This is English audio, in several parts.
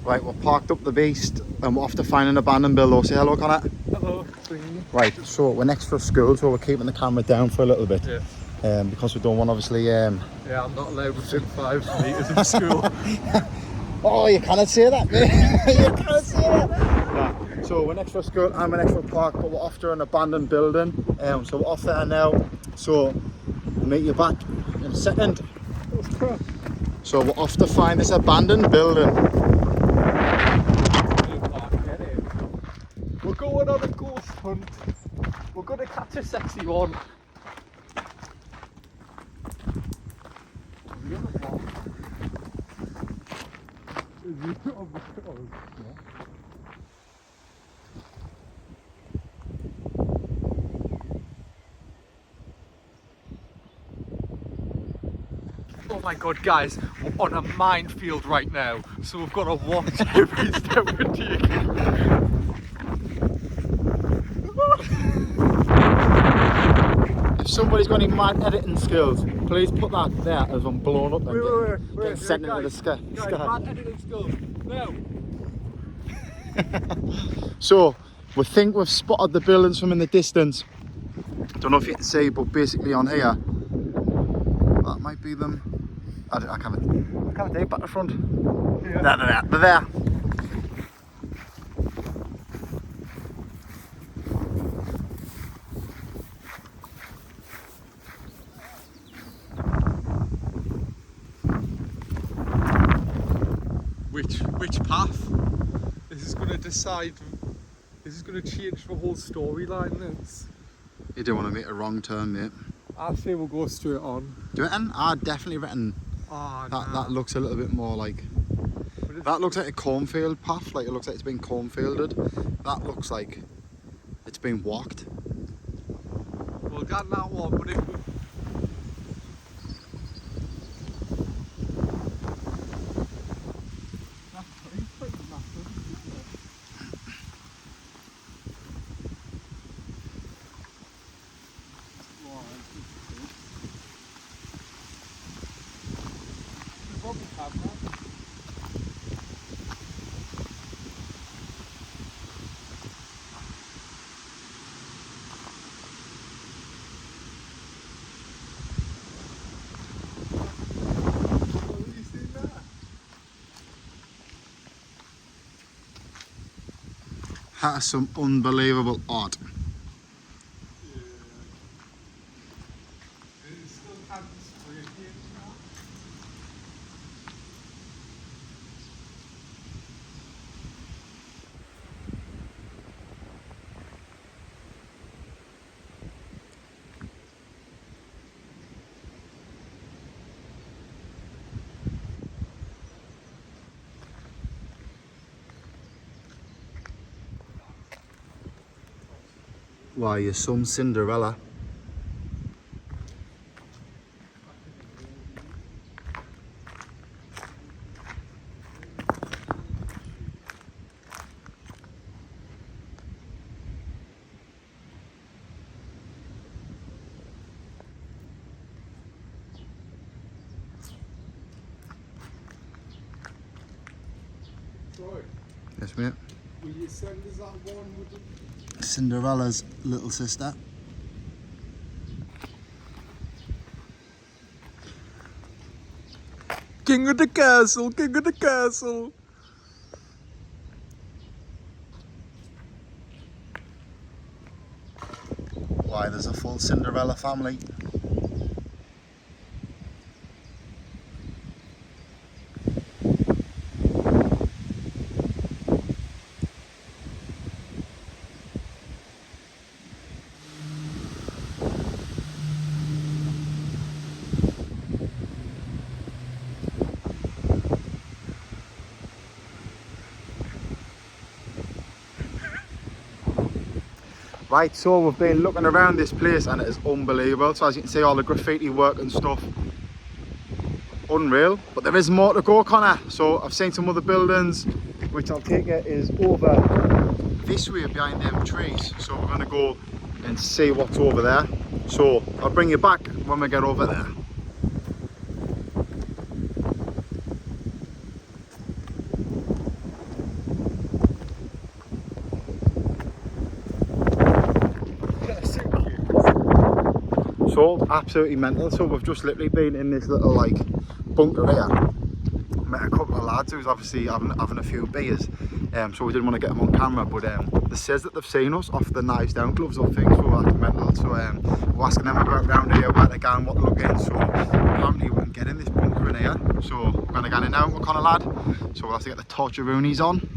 Right, we're parked up the beast and we're off to find an abandoned building. Say hello, Connor. Hello. Right, so we're next for school, so we're keeping the camera down for a little bit. Yeah. Because we don't want, obviously... Yeah, I'm not allowed within 5 metres of school. Oh, you cannot say that, mate. You cannot say that. Nah. So we're next for school and we're next for park, but we're off to an abandoned building. So we're off there now. So I'll meet you back in a second. So we're off to find this abandoned building. We're going on a ghost hunt. We're going to catch a sexy one. Oh my god, guys, we're on a minefield right now, so we've got to watch every step we're taking. If somebody's got any mad editing skills, please put that there as I'm blown up and getting sent into the sky. Guys, mad editing skills, no. So, we think we've spotted the buildings from in the distance. Don't know if you can see, but basically on here, that might be them. I can't take back to front. Yeah. They're there. Which path? This is going to decide. This is going to change the whole storyline. You don't want to make a wrong turn, mate. I say we'll go straight on. Do you reckon? I definitely reckon that looks a little bit more like... That looks like a cornfield path, like it looks like it's been cornfielded. That looks like it's been walked. We'll get that one, but if... That is some unbelievable art. Why, you're some Cinderella. Troy, Yes, mate. will you send us that one with the... Cinderella's little sister. King of the castle, king of the castle. Why, there's a full Cinderella family. Right, so we've been looking around this place and it is unbelievable. So as you can see, all the graffiti work and stuff, unreal. But there is more to go, Connor. So I've seen some other buildings, which I'll take it is over this way behind them trees. So we're going to go and see what's over there. So I'll bring you back when we get over there. So absolutely mental. So we've just literally been in this little like bunker here. Met a couple of lads who's obviously having a few beers, so we didn't want to get them on camera, but they says that they've seen us off the knives down gloves or things, so that's mental. So we're asking them about round here, where they going, what they're looking. So apparently we can get in this bunker in here, so we're going to get in now, we're kind of lad, so we'll have to get the torcheroonies on.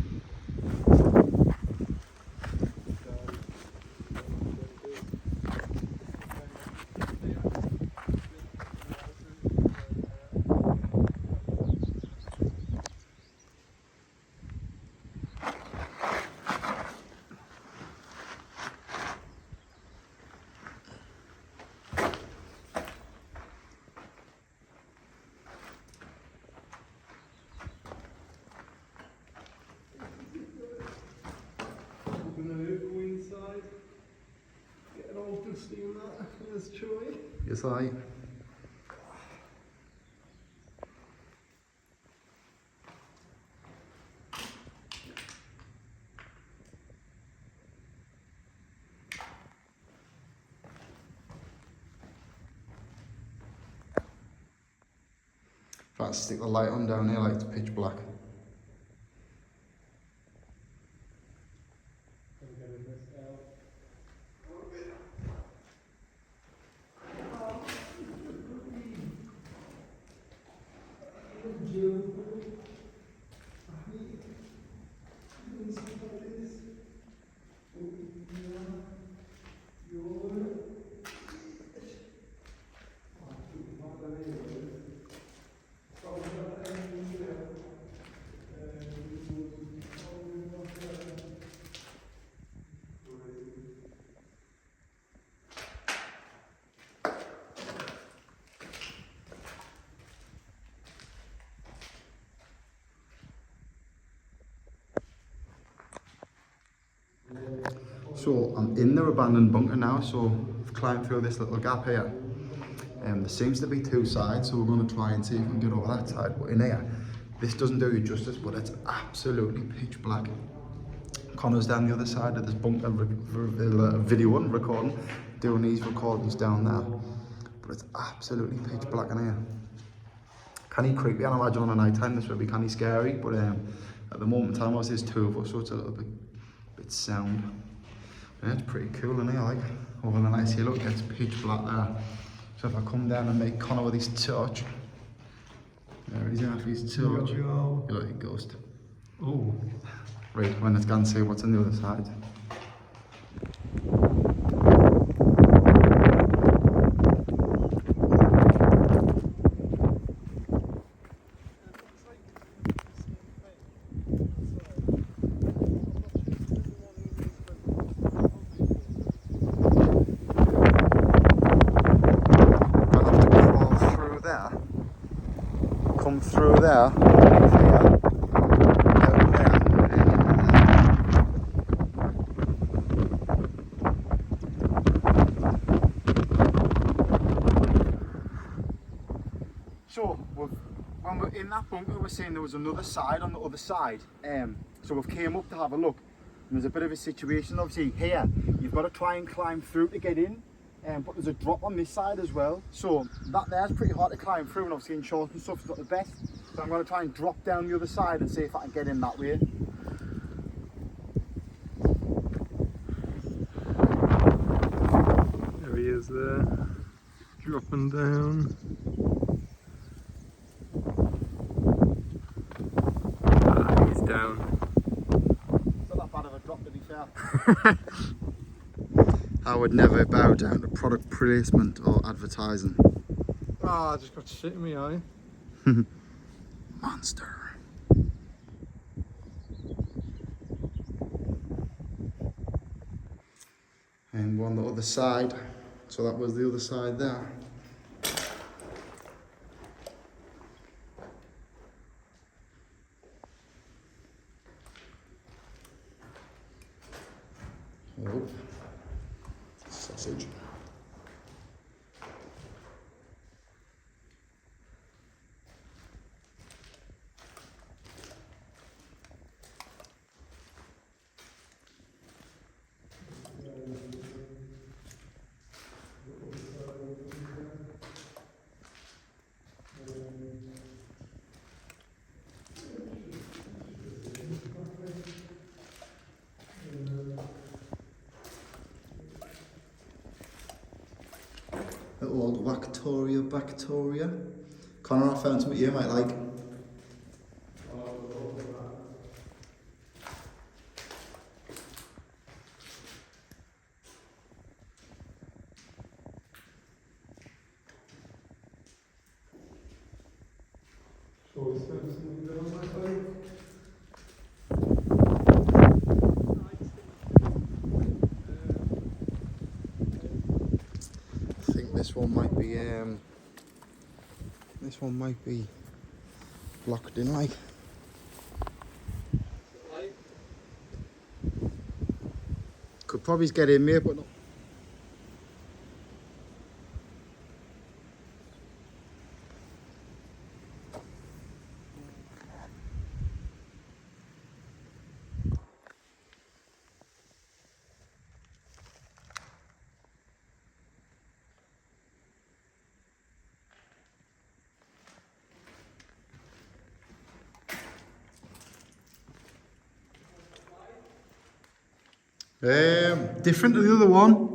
Yes, I. Try to stick the light on down here like it's pitch black. So I'm in their abandoned bunker now, so I've climbed through this little gap here. There seems to be two sides, so we're going to try and see if we can get over that side. But in here, this doesn't do you justice, but it's absolutely pitch black. Connor's down the other side of this bunker, video and recording, doing these recordings down there. But it's absolutely pitch black in here. Kind of creepy, I imagine on a night time this would be kind of scary, but at the moment in time, obviously there's two of us, so it's a little bit sound. Yeah, it's pretty cool in here, like, over the nice hill, look, it's pitch black there. So if I come down and make Connor with his torch, there he's after his torch, you look like a ghost. Oh. Right, when it's gone, see what's on the other side. Come through there, here, down there. So, when we're in that bunker, we're saying there was another side on the other side. So we've came up to have a look, and there's a bit of a situation. Obviously here, you've got to try and climb through to get in. But there's a drop on this side as well, so that there's pretty hard to climb through, and obviously in shorts and stuff it's not the best, so I'm going to try and drop down the other side and see if I can get in that way. There he is there, dropping down. Ah, he's down. It's not that bad of a drop, to be fair. I would never bow down to product placement or advertising. Ah, I just got shit in my eye. Monster. And we're on the other side, so that was the other side there. Oh. Sausage. little old Bactoria. Connor, I found something you might like. I think this one might be locked in like. Could probably get in there, but not. Different to the other one.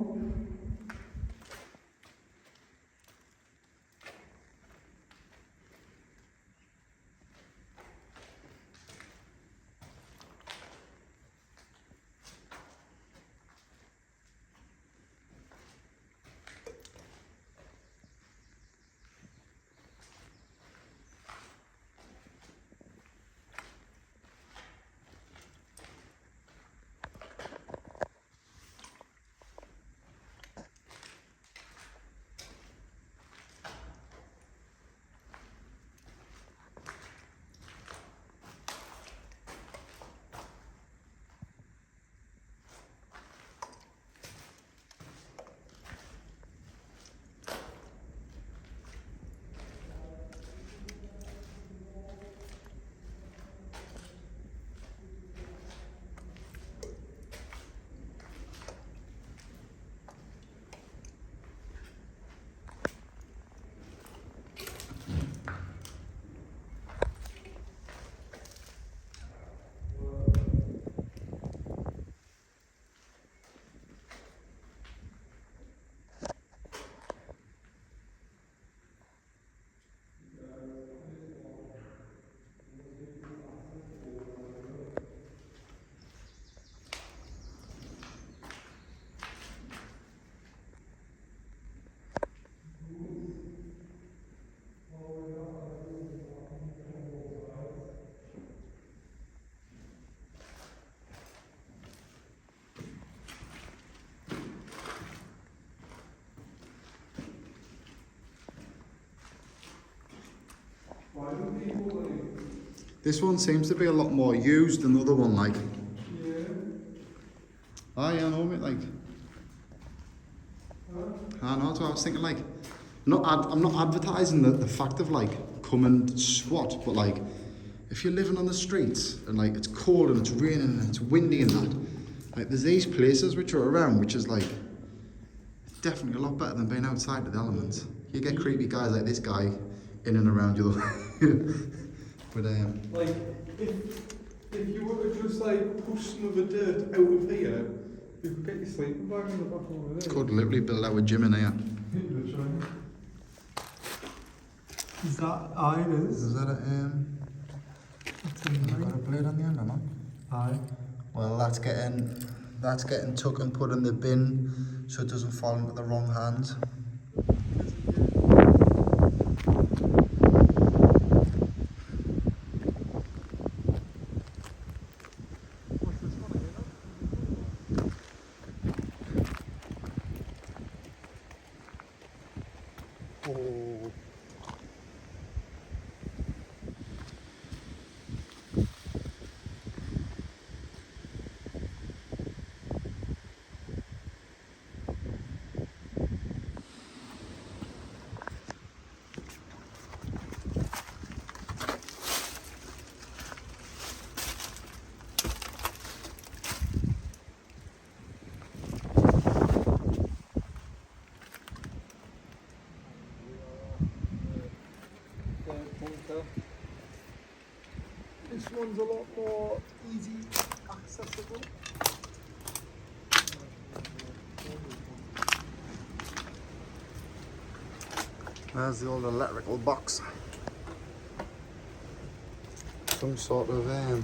This one seems to be a lot more used than the other one, like. Yeah. Oh yeah, I know, mate, like. I know, that's what I was thinking, like. I'm not advertising the fact of, like, come and squat, but, like, if you're living on the streets, and, like, it's cold and it's raining and it's windy and that, like, there's these places which are around, which is, like, definitely a lot better than being outside with the elements. You get creepy guys like this guy in and around you. But like if you were to just like push some of the dirt out of here, you could get your sleeping bag in the back over there. could literally build out a gym in here. Is that it is? Is that a you got a blade on the end or not? Aye. Well, that's getting took and put in the bin so it doesn't fall into the wrong hands. Oh. This one's a lot more easy accessible. There's the old electrical box. Some sort of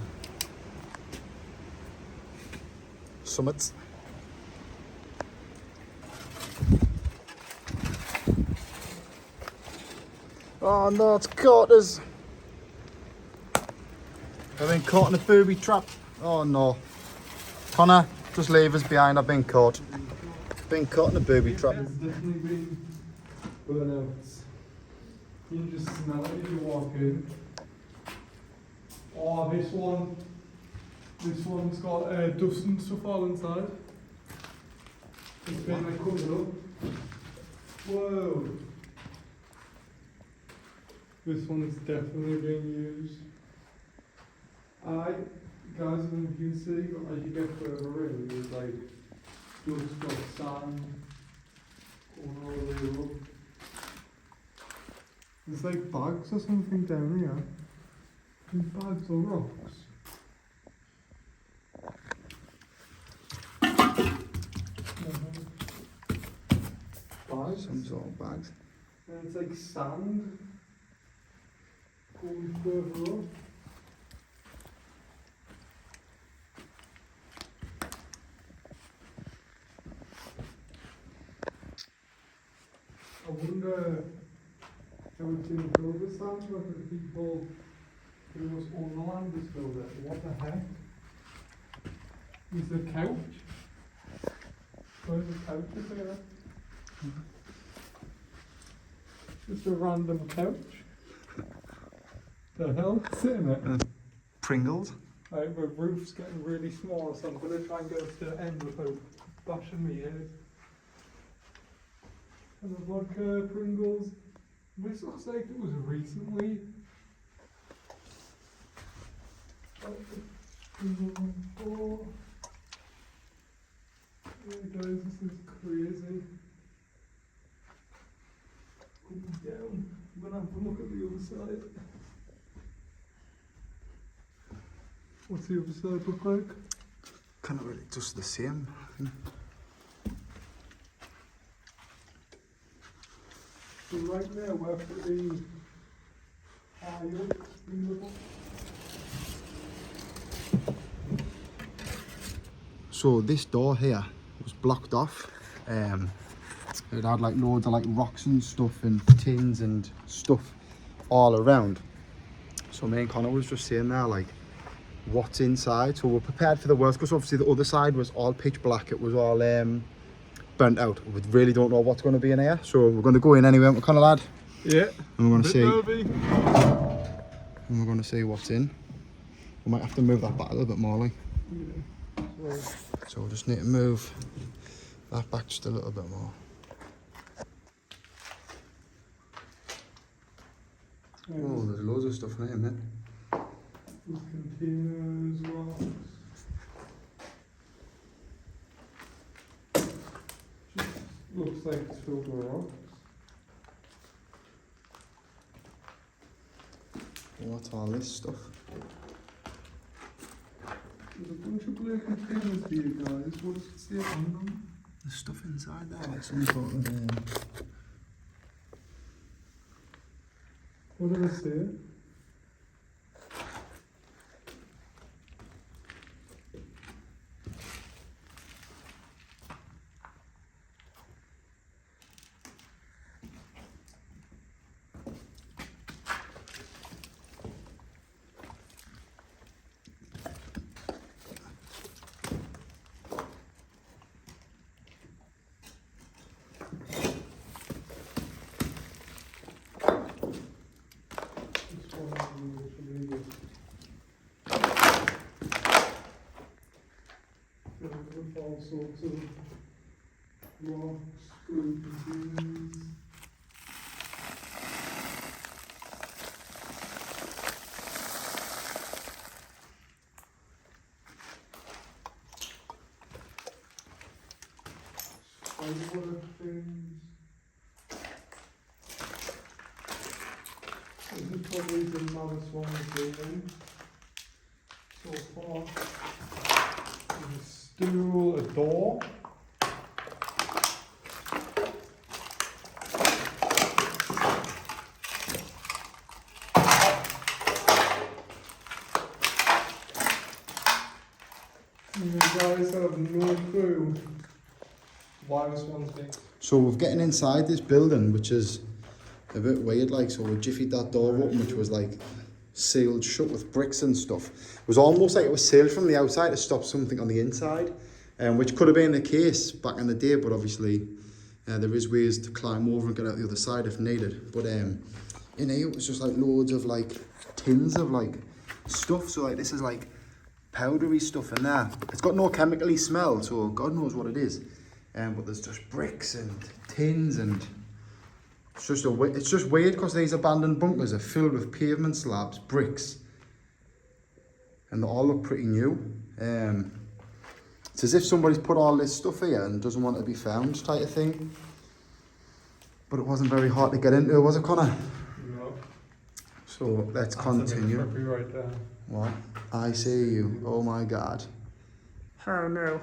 summits. Oh no, it's caught us. I've been caught in a booby trap. Oh no. Connor, just leave us behind. I've been caught. Been caught in a booby trap. It's definitely been burnouts. You can just smell it if you walk in. Oh, this one's got dust and stuff all inside. It's been like covered up. Whoa. This one's definitely being used. Guys, as you can see, as you get further in, there's like dust or sand going all the way up. There's like bags or something down here. Bags or rocks. Bags. Some sort of bags. And it's like sand going further up. I wonder how it's been filled with sand, whether the people who was on the land has filled it. What the heck? Is the couch? Where's the couch is there? Just a random couch. The hell? Sitting it. Pringles. Right, the roof's getting really small, so I'm going to try and go to the end without bashing me head. And the vodka, Pringles. This looks like it was recently. Pringles on 4. Yeah, guys, this is crazy. Going down. I'm going to have to look at the other side. What's the other side look like? Kind of really just the same. I think. So right now we're pretty high up in the book. So this door here was blocked off. It had like loads of like rocks and stuff and tins and stuff all around. So me and Connor was just saying there like, what's inside? So we're prepared for the worst, because obviously the other side was all pitch black. It was all burnt out. We really don't know what's going to be in here, so we're going to go in anyway, aren't we, Connor lad? Yeah. And we're going to see. Nervy. And we're going to see what's in. We might have to move that back a little bit more, like. Yeah. So we'll just need to move that back just a little bit more. Oh, there's loads of stuff in here, mate. There's containers, rocks. Just looks like it's filled with rocks. What's all this stuff? There's a bunch of blue containers here, guys. What does it say on them? There's stuff inside there, like some sort of What does it say? All sorts of rocks, blue containers. Other things. This is probably the maddest one we've been in so far. There's a stool, a door. You guys have no clue why this one's big. So we're getting inside this building, which is a bit weird, like, so we jiffied that door open, which was like sealed shut with bricks and stuff. It was almost like it was sealed from the outside to stop something on the inside, which could have been the case back in the day, but obviously there is ways to climb over and get out the other side if needed. But in here it was just like loads of like tins of like stuff, so like this is like powdery stuff in there. It's got no chemically smell, so God knows what it is. But there's just bricks and tins, and it's just weird because these abandoned bunkers are filled with pavement slabs, bricks, and they all look pretty new. It's as if somebody's put all this stuff here and doesn't want it to be found, type of thing. But it wasn't very hard to get into, was it, Connor? No. So let's continue. Right there. What? I see you. Oh my God. Oh no.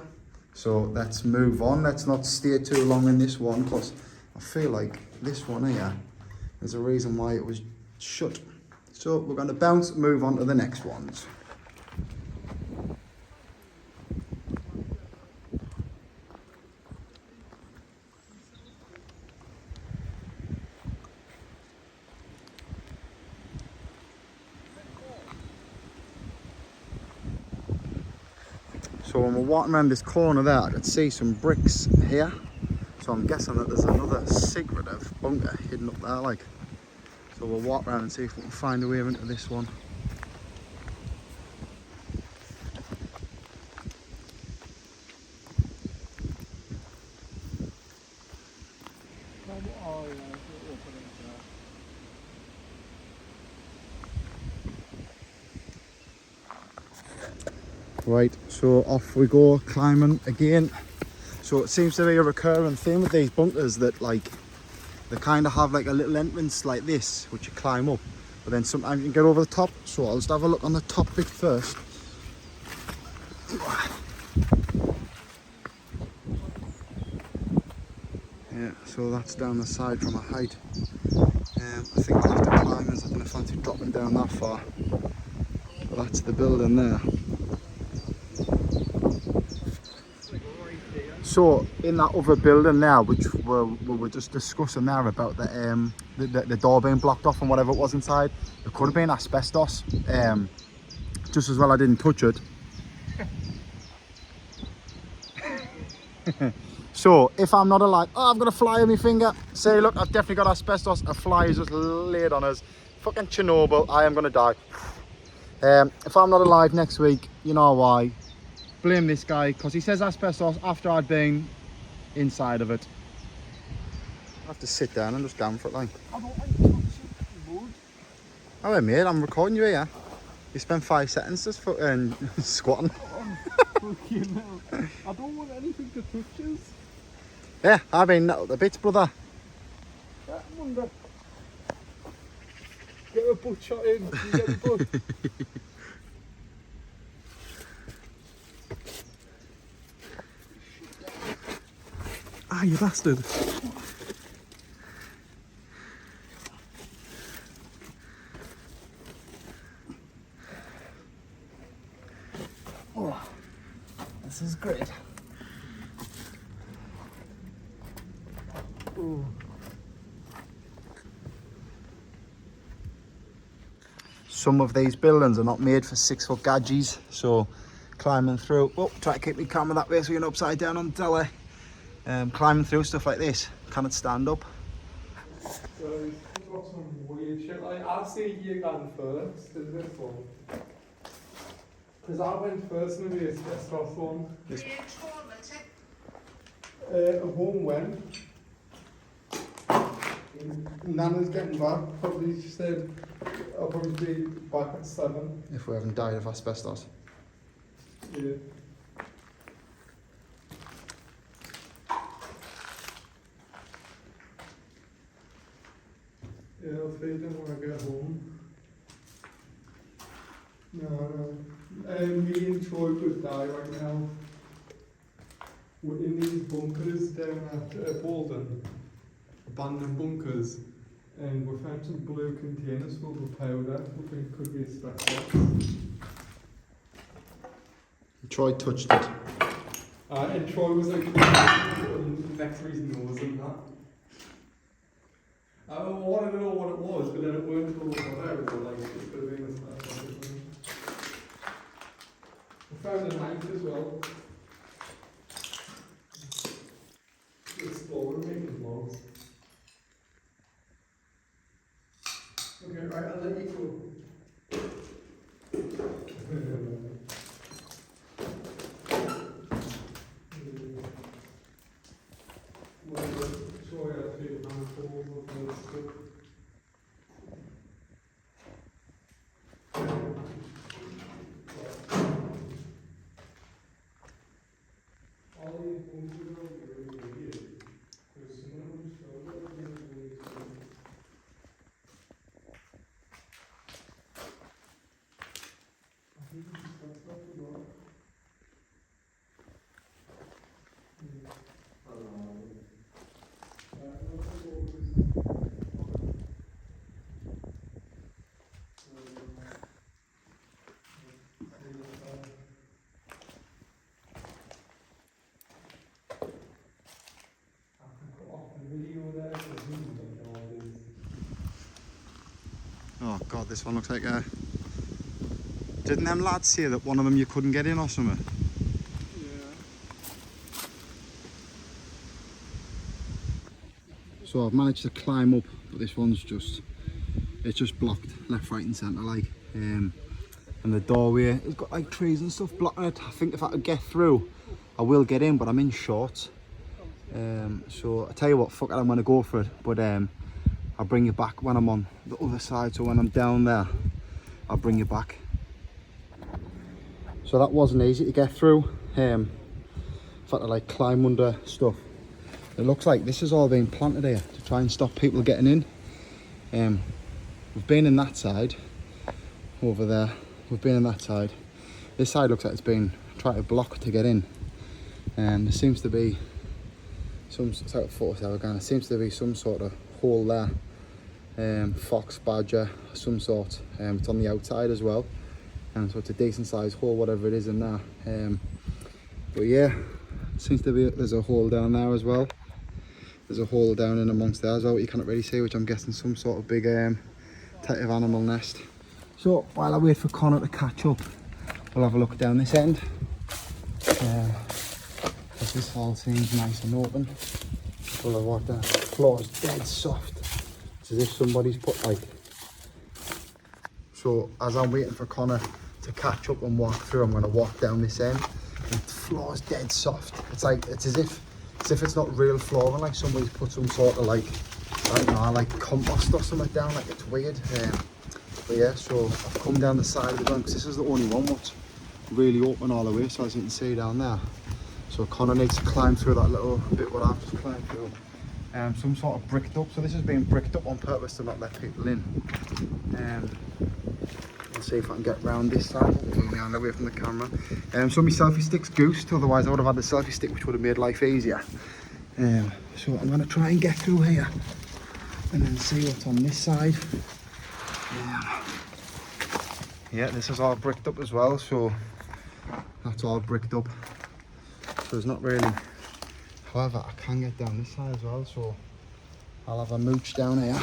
So let's move on. Let's not stay too long in this one, because I feel like this one here, there's a reason why it was shut. So we're going to bounce, move on to the next ones. So when we're walking around this corner there, I could see some bricks here. So I'm guessing that there's another secretive bunker hidden up there, like. So we'll walk around and see if we can find a way into this one. Right, so off we go, climbing again. So it seems to be a recurring theme with these bunkers that, like, they kind of have like a little entrance like this, which you climb up, but then sometimes you can get over the top. So I'll just have a look on the top bit first. Yeah, so that's down the side from a height. I think I'll have to climb this. I don't know if I fancy dropping down that far. But that's the building there. So in that other building now, which we were just discussing there about the door being blocked off and whatever it was inside, it could have been asbestos. Just as well I didn't touch it. So if I'm not alive, oh, I've got a fly on my finger. Say, look, I've definitely got asbestos. A fly is just laid on us. Fucking Chernobyl. I am gonna die. If I'm not alive next week, you know why. Blame this guy, because he says asbestos after I'd been inside of it. I have to sit down and just down for it, like. I don't like touching wood. Alright, mate, I'm recording you here. You spent 5 seconds just fucking squatting. Fucking hell. I don't want anything to touch us. Yeah, I've been nettled a bit, brother. Get him under. Get a butt shot in. You get a butt. Ah, you bastard. Oh, this is great. Ooh. Some of these buildings are not made for 6-foot gadgies, so climbing through, oh, try to keep me camera that way so you're upside down on the telly. Climbing through stuff like this, cannot stand up. So he's got some weird shit. Like, I'll see you going first, is this one? Because I went first in the asbestos one. This... A home went. Nana's getting back. Probably she said I'll probably be back at 7. If we haven't died of asbestos. Yeah. Yeah, I'll feed them when I get home. No. Me and Troy could die right now. We're in these bunkers down at Boldon, abandoned bunkers, and we found some blue containers filled with powder, we think could be asbestos. Troy touched it. And Troy was like next to his nose and that. I wanted to know what it was, but then it weren't until we got out, but like, it could have been a stuff. We found a knife as well. Explorer making logs. Okay, right, I'll let you go. Oh god, this one looks like a... Didn't them lads say that one of them you couldn't get in or something? Yeah. So I've managed to climb up, but this one's just... It's just blocked left, right and centre like. And the doorway, it's got like trees and stuff blocking it. I think if I could get through, I will get in, but I'm in shorts. So I tell you what, fuck it, I'm gonna go for it. But I'll bring you back when I'm on the other side. So when I'm down there, I'll bring you back. So that wasn't easy to get through. I've had to like climb under stuff. It looks like this has all been planted here to try and stop people getting in. We've been in that side, over there. We've been in that side. This side looks like it's been trying to block to get in. And there seems to be some, it's out of photos there again, there seems to be some sort of hole there. Fox, badger, some sort. It's on the outside as well. And so it's a decent sized hole, whatever it is in there. But yeah, seems to be, there's a hole down there as well. There's a hole down in amongst there as well, what you can't really see, which I'm guessing some sort of big type of animal nest. So while I wait for Connor to catch up, we'll have a look down this end. Because this all seems nice and open. Full of water. The floor is dead soft. It's as if somebody's put like... So as I'm waiting for Connor to catch up and walk through, I'm going to walk down this end. And the floor is dead soft. It's like, it's as if it's not real flooring, like somebody's put some sort of like, I don't know, like compost or something down, like it's weird. But yeah, so I've come down the side of the ground because this is the only one what's really open all the way, so as you can see down there. So Connor needs to climb through that little bit what I've just climbed through. Some sort of bricked up, so this has been bricked up on purpose to not let people in. Let's see if I can get round this side, move my hand away from the camera. So my selfie stick's goosed, otherwise I would have had the selfie stick, which would have made life easier. So I'm going to try and get through here and then see what's on this side. Yeah, this is all bricked up as well, so that's all bricked up. So there's not really, however I can get down this side as well, so I'll have a mooch down here.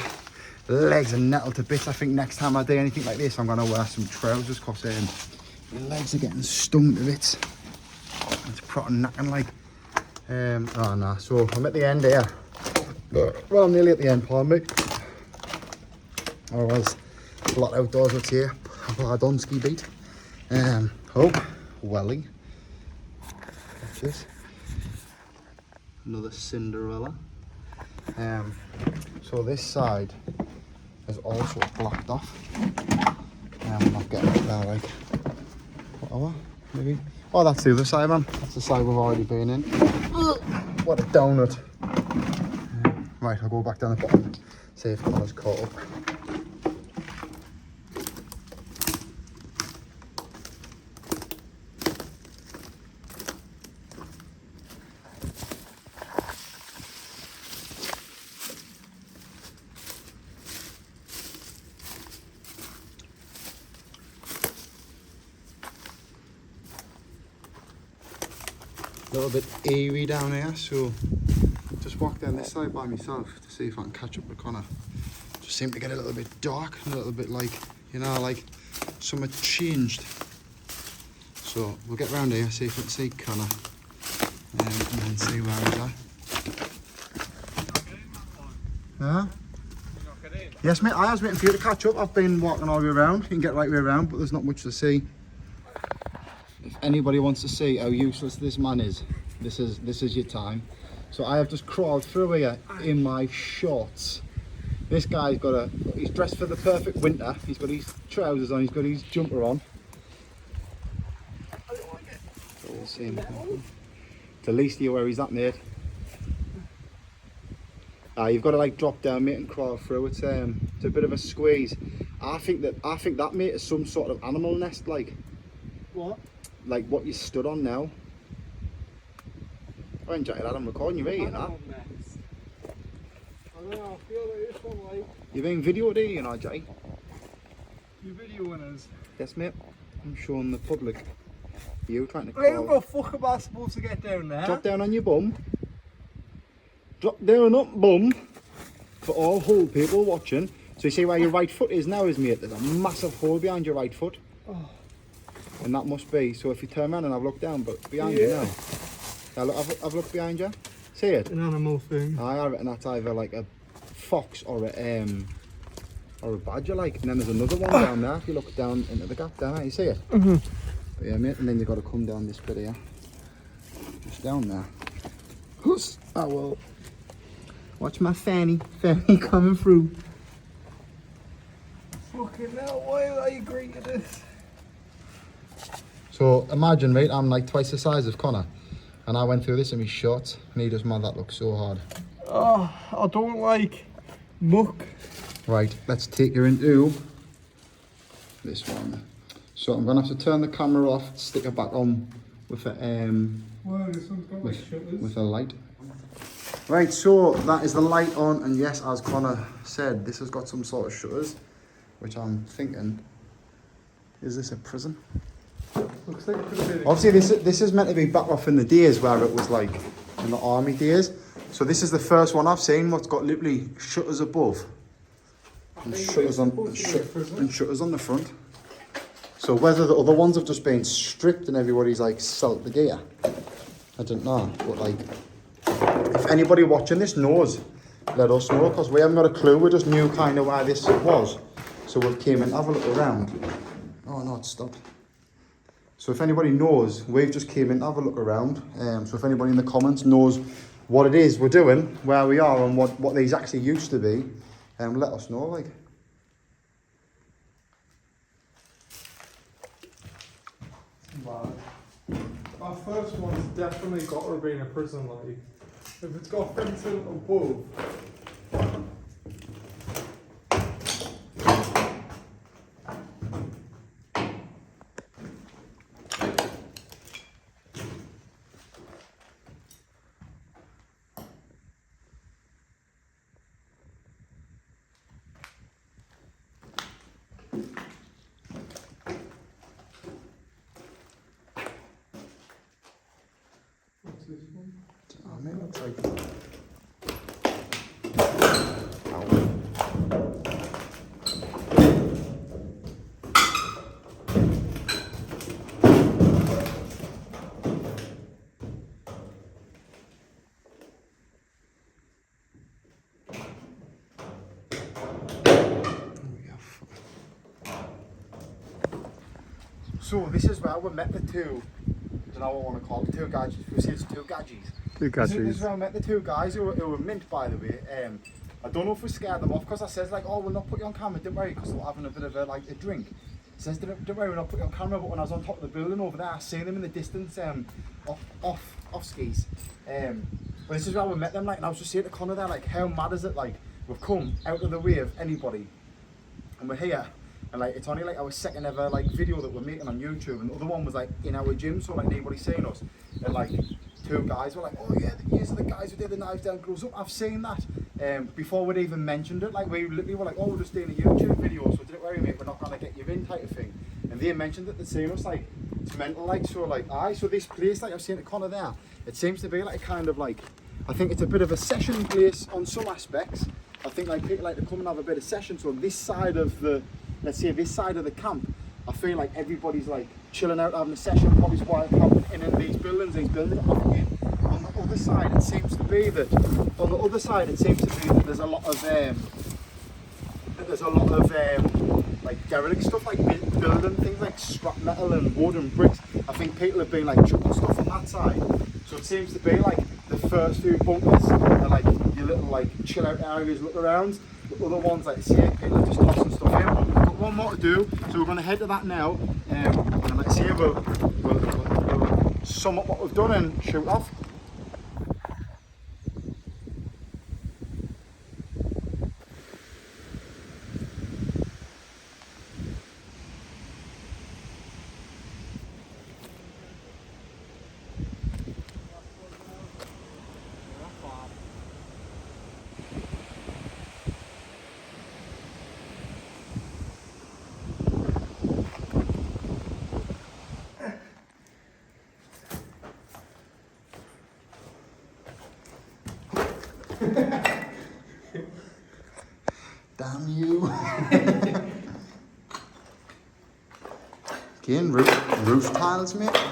The legs are nettled to bits. I think next time I do anything like this I'm going to wear some trousers because my legs are getting stung to bits. It's proper knacking like. Oh no, so I'm at the end here. Well, I'm nearly at the end, pardon me. Otherwise, a lot outdoors what's here. Bladonski beat. Oh, welly. What's this? Another Cinderella. So this side is also blocked off. I'm not getting it there, like, whatever, maybe. Oh, that's the other side, man. That's the side we've already been in. What a donut. Right, I'll go back down the bottom, see if Connor's caught up. a little bit eerie down here, so just walk down this side by myself to see if I can catch up with Connor. Just seemed to get a little bit dark, a little bit like, you know, like something changed. So we'll get round here, see if we can see Connor, and then see where he's at. Huh? Yes, mate, I was waiting for you to catch up. I've been walking all the way around. You can get right way around, but there's not much to see. If anybody wants to see how useless this man is, this is your time. So I have just crawled through here in my shorts. This guy's got he's dressed for the perfect winter. He's got his trousers on, he's got his jumper on. So we'll see him. It's the least you're where he's at, mate. You've got to like drop down, mate, and crawl through. It's a bit of a squeeze. I think that mate is some sort of animal nest, like. What? Like what you stood on now. I enjoy that. I'm recording you, you know. I know. I feel like this one, like. You're being videoed, you know, Jay. You videoing us? Yes, mate. I'm showing the public. You trying to How crawl. the fuck am I supposed to get down there? Drop down on your bum. Drop down up bum for all whole people watching. So you see where your right foot is now, is mate? There's a massive hole behind your right foot. Oh. And that must be, so if you turn around and have a look down, but behind you now. Now look, have a look behind you. See it? An animal thing. I reckon that's either like a fox or a badger, like. And then there's another one down there. If you look down into the gap down there, you see it? But yeah, mate. And then you've got to come down this bit here, just down there. Oh well. Watch my fanny coming through. Fucking hell, why did I agree to this? So imagine, mate, I'm like twice the size of Connor, and I went through this in my shorts, and he just made that look so hard. Oh, I don't like muck. Right, let's take you into this one. So I'm gonna have to turn the camera off, stick it back on with a Wow, this one's got like shutters. with a light. Right, so that is the light on, and yes, as Connor said, this has got some sort of shutters, which I'm thinking, is this a prison? Looks like it could have been. Obviously, this is meant to be back off in the days where it was like in the army days. So this is the first one I've seen what's got literally shutters above and shutters on and shutters on the front. So whether the other ones have just been stripped and everybody's like sold the gear, I don't know. But like, if anybody watching this knows, let us know, because we haven't got a clue. We just knew kind of where this was, so we came and have a look around. Oh no, it's stopped. So if anybody knows, we've just came in to have a look around. So if anybody in the comments knows what it is we're doing, where we are, and what these actually used to be, let us know. Like, Wow. Our first one's definitely got to have been a prison, like. If it's got fencing above. What's this one? I mean, it's like, so this is where we met the two, I don't know what I want to call it, the two guys, we say it's two gadgies. This is where I met the two guys who were mint, by the way. I don't know if we scared them off, because I says like, oh, we'll not put you on camera, don't worry, because they're having a bit of a drink. Says, don't worry, we'll not put you on camera, but when I was on top of the building over there, I seen them in the distance, off skis. But this is where we met them, like, and I was just saying to Connor there, like, how mad is it, like, we've come out of the way of anybody, and we're here. And like, it's only like our second ever like video that we're making on YouTube, and the other one was like in our gym, so like nobody's seen us. And like two guys were like, oh yeah, these are the guys who did the Knives Down Grows Up. I've seen that. Before we'd even mentioned it, like we literally were like, oh, we're just doing a YouTube video, so don't worry mate, we're not gonna get you in type of thing. And they mentioned that they'd seen us like It's mental, like, so like, so this place, like I've seen at Connor there, it seems to be like a kind of like, I think it's a bit of a session place on some aspects. I think like people like to come and have a bit of session. So this side of the, let's say this side of the camp, I feel like everybody's like chilling out, having a session, probably happening in these buildings. On the other side, it seems to be that, there's a lot of, like derelict stuff, like building things like scrap metal and wood and bricks. I think people have been like chucking stuff on that side. So it seems to be like the first few bunkers are like your little like chill out areas, look around. The other ones, like see, people are just tossing stuff in. We've got one more to do, so we're going to head to that now. And like say, we'll sum up what we've done and shoot off. Damn you. Again, roof tiles, mate. There's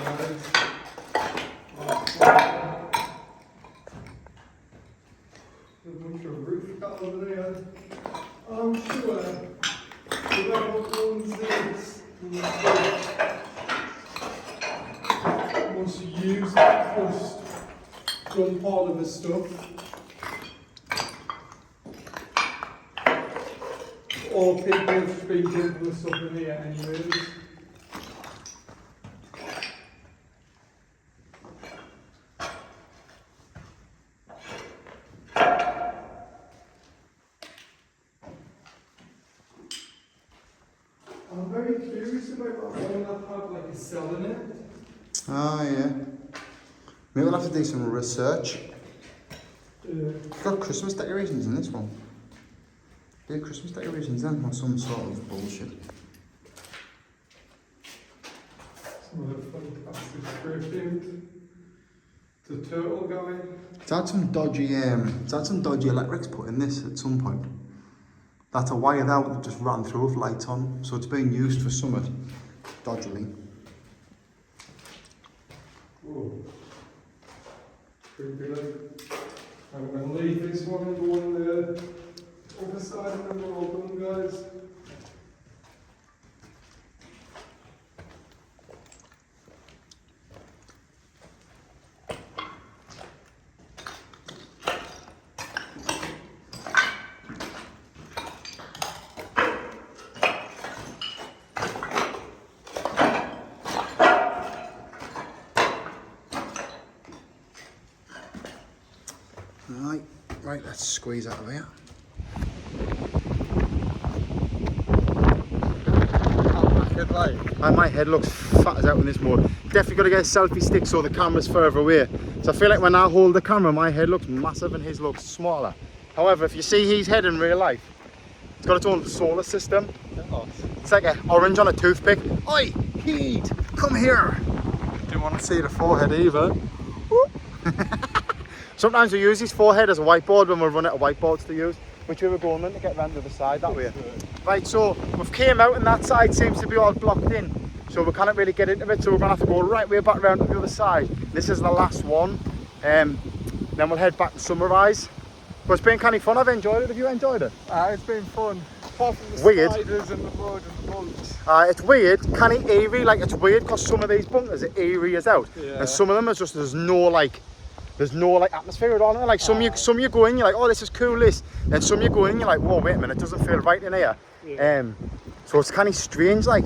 a bunch of roof tiles there. I'm sure whoever owns this must use that first done part of the stuff. Or people have been doing the stuff in here anyways. I'm very curious about that one that had like a cell in it. Oh yeah. Maybe we'll have to do some research. It's got Christmas decorations in this one. Yeah, Christmas decorations then, or some sort of bullshit. Some of the fantastic graffiti. The turtle guy. It's had some dodgy electrics put in this at some point. That's a wire there that just ran through with lights on, so it's being used for something dodgily. Whoa. Pretty good. I'm going to leave this one and go on the other side and then we're all done, guys. Right, let's squeeze out of here. My head looks fat as out in this mode. Definitely got to get a selfie stick so the camera's further away. So I feel like when I hold the camera, my head looks massive and his looks smaller. However, if you see his head in real life, it's got its own solar system. It's like an orange on a toothpick. Oi, Heat, come here. Didn't want to see the forehead either. Sometimes we use his forehead as a whiteboard when we run out of whiteboards to use. Which way we're going then to get round to the side that way. Right, so we've came out and that side seems to be all blocked in. So we can't really get into it, so we're going to have to go right way back round to the other side. This is the last one. Then we'll head back and summarise. But it's been kind of fun, I've enjoyed it. Have you enjoyed it? It's been fun. Apart from the weird. spiders and the mud and the bugs. It's weird, kind of eerie, like it's weird because some of these bunkers are eerie as out. Yeah. And some of them are just, there's no atmosphere at all. Like some you go in, you're like, oh, this is cool, this. And some you go in, you're like, whoa, wait a minute, it doesn't feel right in here. Yeah. So it's kind of strange, like.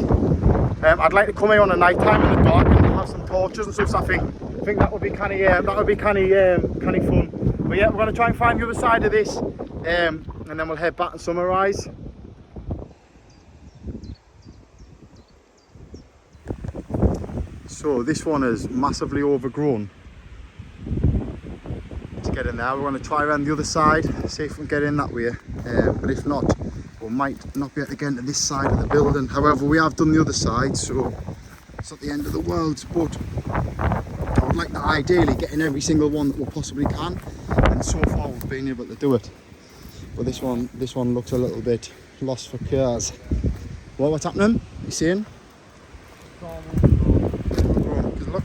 I'd like to come here on a night time in the dark and have some torches and stuff. So I think that would be kind of fun. But yeah, we're gonna try and find the other side of this, and then we'll head back and summarise. So this one is massively overgrown. To get in there, we're going to try around the other side, see if we can get in that way. But if not, we might not be able to get into this side of the building. However, we have done the other side, so It's not the end of the world, but I would like to ideally get in every single one that we possibly can, and so far we've been able to do it. But this one looks a little bit lost for cars. Well, what's happening? You seeing? Good luck.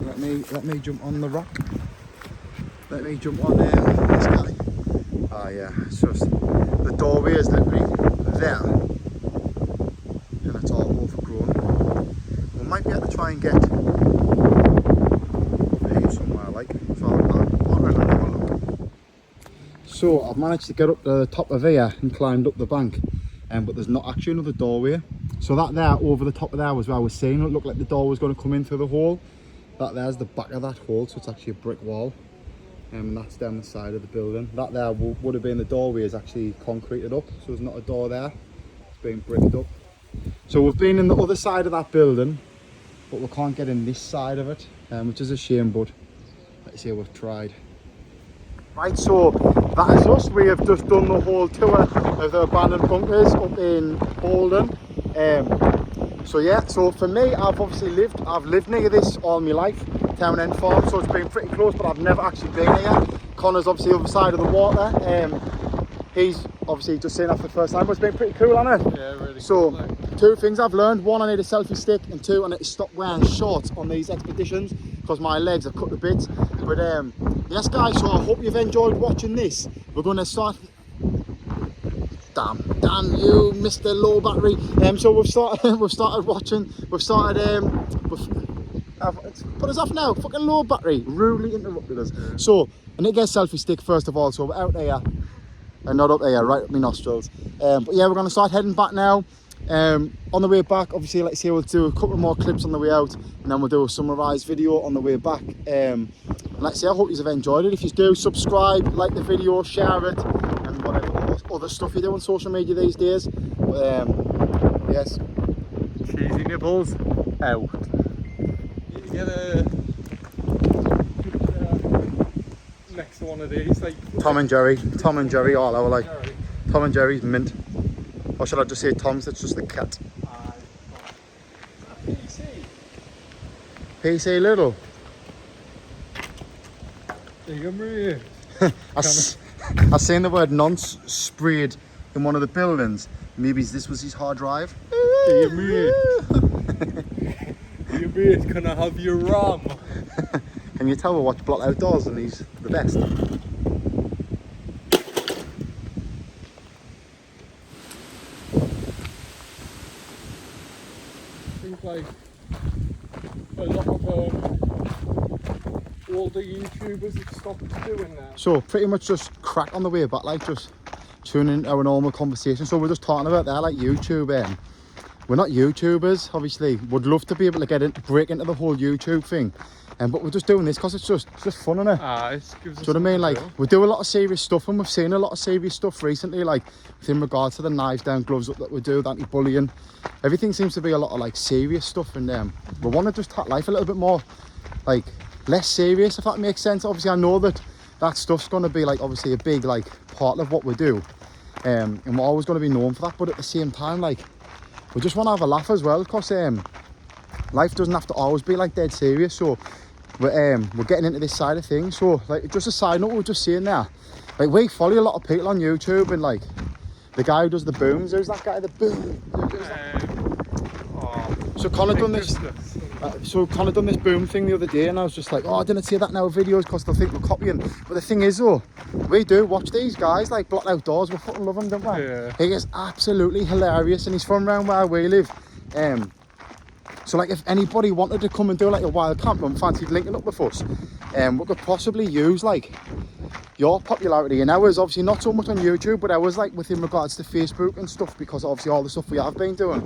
Let me jump on the rock. Let me jump on this guy. Oh yeah, it's just the doorway is literally there, and it's all overgrown. We might be able to try and get here somewhere, like, so I'll really have a look. So I've managed to get up to the top of here and climbed up the bank, but there's not actually another doorway. So that there over the top of there was where I was saying it looked like the door was going to come in through the hole. That there's the back of that hole, so it's actually a brick wall. And that's down the side of the building. That there would have been the doorway is actually concreted up, so there's not a door there. It's been bricked up. So we've been in the other side of that building, but we can't get in this side of it, which is a shame, but let's see, we've tried. Right, so that is us. We have just done the whole tour of the abandoned bunkers up in Boldon. So yeah, so for me, I've lived near this all my life, Town End Farm, so it's been pretty close, but I've never actually been here. Connor's obviously the other side of the water. He's obviously just seen that for the first time, but it's been pretty cool, hasn't it? Yeah, really so cool. Like. 2 things I've learned: 1, I need a selfie stick, and 2, I need to stop wearing shorts on these expeditions because my legs are cut to bits. But yes guys, so I hope you've enjoyed watching this. We're going to start... Damn you, Mr. Low Battery. So we've it's put us off now. Fucking low battery, rudely interrupted us. So I need to get a selfie stick first of all. So we're out there, and not up there, right up my nostrils. But yeah, we're gonna start heading back now. On the way back, obviously, let's say we'll do a couple more clips on the way out, and then we'll do a summarised video on the way back. And let's say I hope you've enjoyed it. If you do, subscribe, like the video, share it, and whatever other stuff you do on social media these days. But yes, Cheesy nibbles out. You get a next to one of these, like Tom and Jerry, all our like Tom and Jerry's mint. Or should I just say Tom's? It's just the cat. PC little. I seen the word nonce sprayed in one of the buildings. Maybe this was his hard drive. Your mate, can I have your RAM? Can you tell we watch Block Outdoors and he's the best? I think like a lot of older YouTubers have stopped doing that. So pretty much just crack on the way back, like just tune in our normal conversation. So we're just talking about that, like YouTube. We're not YouTubers, obviously. Would love to be able to break into the whole YouTube thing, but we're just doing this because it's just fun, innit? It gives us. Do you know what I mean? Like, we do a lot of serious stuff, and we've seen a lot of serious stuff recently, like in regards to the knives down, gloves up that we do, the anti-bullying. Everything seems to be a lot of like serious stuff, and we want to just take life a little bit more, like less serious, if that makes sense. Obviously, I know that stuff's going to be like obviously a big like part of what we do, and we're always going to be known for that. But at the same time, like, we just want to have a laugh as well, because life doesn't have to always be like dead serious. So we're getting into this side of things. So like, just a side note, we're just saying there, like, we follow a lot of people on YouTube, and like the guy who does the booms, who's that guy, the boom? So Connor done this. So Connor done this boom thing the other day, and I was just like, oh, I didn't see that in our videos because they'll think we're copying. But the thing is though, we do watch these guys like Block Outdoors. We fucking love him, don't we? Yeah. He is absolutely hilarious, and he's from around where we live. So like, if anybody wanted to come and do like a wild camp and fancied linking up with us, we could possibly use like your popularity and ours. Obviously not so much on YouTube, but ours like within regards to Facebook and stuff, because obviously all the stuff we have been doing,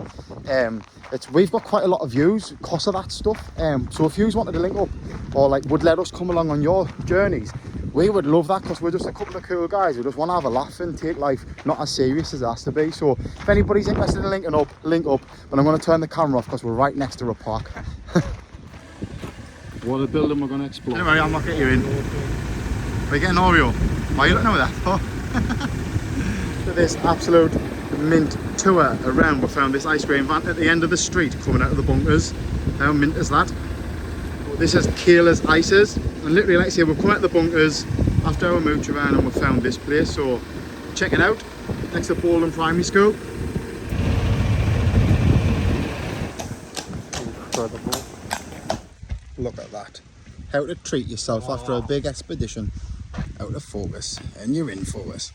we've got quite a lot of views because of that stuff. So if you wanted to link up, or like would let us come along on your journeys, we would love that, because we're just a couple of cool guys who just want to have a laugh and take life not as serious as it has to be. So if anybody's interested in linking up, link up. But I'm going to turn the camera off because we're right next to a park. What a building we're going to explore. Anyway, I'm not getting you in. Are you getting Oreo? Why are you looking over that for? Look at this absolute mint tour around, we found this ice cream van at the end of the street coming out of the bunkers. How mint is that? This is Kayla's Ices, and literally, like I say, we've come out of the bunkers after our mooch around and we found this place, so check it out, next to Boldon Primary School. Incredible. Look at that. How to treat yourself after a big expedition. Out of focus, and you're in focus.